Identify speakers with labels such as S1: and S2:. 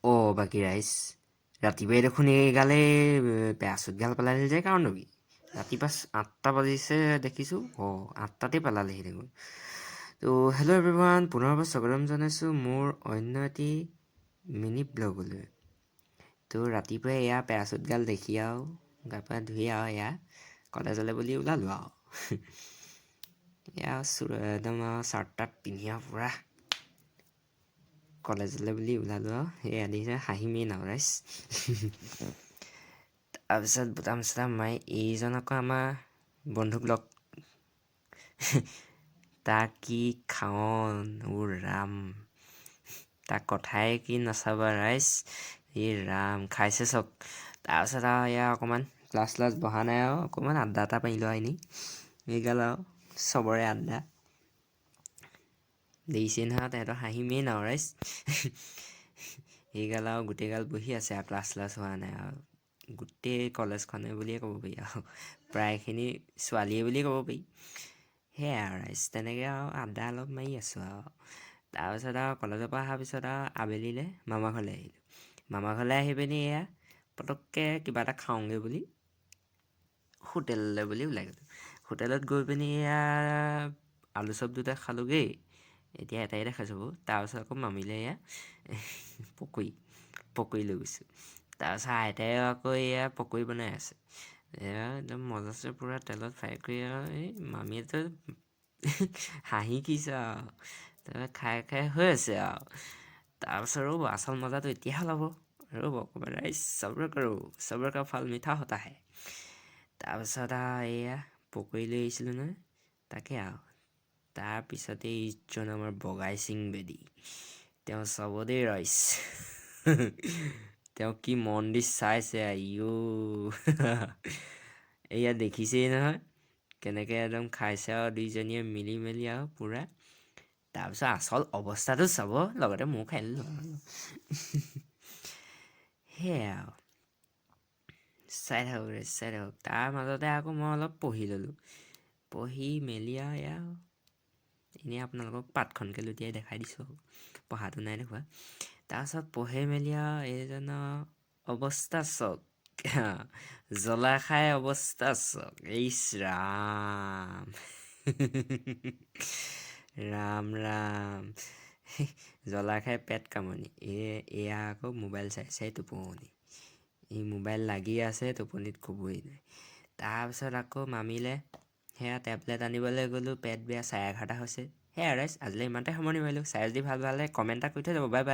S1: বাকী ৰাইজ ৰাতিপুৱাই দেখোন এইগালে বেয়া চুটগাল পেলালে যে কাৰণ কি ৰাতিপুৱা 8টা বাজিছে দেখিছোঁ 8টাতে পেলালেহি দেখোন। ত' হেল্ল' এভৰিৱান, পুনৰবাৰ স্বাগতম জনাইছোঁ মোৰ অন্য এটি মিনি ব্লগলৈ। ত' ৰাতিপুৱাই এয়া পেৰাচুটগাল দেখি আৰু গা পা ধুই আৰু এয়া কলেজলৈ বুলি ওলালোঁ আৰু এয়া একদম আৰু চাৰ্ট তাৰ্ট পিন্ধি আৰু পূৰা কলেজলৈ বুলি ওলালোঁ আৰু সেই আদিছে হাঁহিমেই নাও ৰাইজ। তাৰপিছত বুটাম চুটাম মাৰি এইজন আকৌ আমাৰ বন্ধুক লগ তাক কি খাৱন ৰাম, তাক কথাই কি নাচাবা ৰাইজ, এই ৰাম খাইছে চক। তাৰপিছত আৰু এয়া অকণমান ক্লাছ বহা নাই আৰু অকণমান আড্ডা এটা পাৰিলোঁ আৰু এনেই এইগাল আৰু চবৰে আড্ডা দেখিছে নহয়, তেহেঁতৰ হাঁহি মেইন আৰু ৰাইজ। এইগাল আৰু গোটেইগাল বহি আছে আৰু ক্লাছ হোৱা নাই আৰু গোটেই কলেজখনে বুলিয়ে ক'ব পাৰি আৰু প্ৰায়খিনি ছোৱালীয়ে বুলিয়ে ক'ব পাৰি। সেয়াই আৰু ৰাইজ তেনেকৈ আৰু আড্ডা অলপ মাৰি আছোঁ আৰু তাৰপিছত আৰু কলেজৰ পৰা অহাৰ পিছত আৰু আবেলিলৈ মামা ঘৰলৈ আহিলোঁ। মামা ঘৰলৈ আহি পিনি এয়া পটককৈ কিবা এটা খাওঁগৈ বুলি হোটেললৈ বুলি ওলাই গ'লোঁ। হোটেলত গৈ পিনি এয়া আলু চপ দুটা খালোঁগৈ, এতিয়া এটাই দেখাইছোঁ বাৰু। তাৰপিছত আকৌ মামিলে এয়া পকৰি লৈ গৈছোঁ। তাৰপিছত আইতাই আকৌ এয়া পকৰি বনাই আছে, এয়া একদম মজাছে পূৰা তেলত ফ্ৰাই কৰি আৰু এই মামীয়েতো হাঁহি কিছে আৰু তাৰপিছত খাই হৈ আছে আৰু তাৰপিছত ৰ'ব আচল মজাটো এতিয়াহে ল'ব, ৰ'ব অকণমান ৰাইজ সবৰে কা ফল মিঠা হতা হে। তাৰপিছত আৰু এয়া পকৰি লৈ আহিছিলোঁ নহয়, তাকে আৰু তাৰপিছতে ইজন আমাৰ বগাই সিং বেদী, তেওঁ চাব দেই ৰাইজ। তেওঁ কি মন দি চাইছে আইও। এয়া দেখিছেই নহয় কেনেকৈ একদম খাইছে আৰু দুইজনীয়ে মিলি মেলি আৰু পূৰা। তাৰপিছত আচল অৱস্থাটো চাব, লগতে ময়ো খাই ল'লোঁ আৰু সেয়াই আৰু চাই থাকক। তাৰ মাজতে আকৌ মই অলপ পঢ়ি ল'লোঁ, পঢ়ি মেলি আৰু এয়া এনেই আপোনালোকক পাতখনকৈ লুটিয়াই দেখাই দিছোঁ আৰু পঢ়াটো নাই দেখুওৱা। তাৰপিছত পঢ়ি মেলি আৰু এইজনৰ অৱস্থা চক, জ্বলা খাই অৱস্থা চক, ইচ ৰাম। ৰাম জ্বলা খাই পেট কামনি, এয়া আকৌ মোবাইল চাই টোপনি, এই মোবাইল লাগি আছে টোপনিত ক'বই নাই। তাৰপিছত আকৌ মামিলে সেয়া টেবলেট আনিবলৈ গ'লোঁ, পেট বেয়া 11:30 হৈছে। সেয়া ৰাইজ আজিলৈ ইমানতে সামৰণি মাৰিলোঁ। চাই যদি ভাল পালে কমেণ্ট এটা কৰি থৈ যাব, বাই বাই।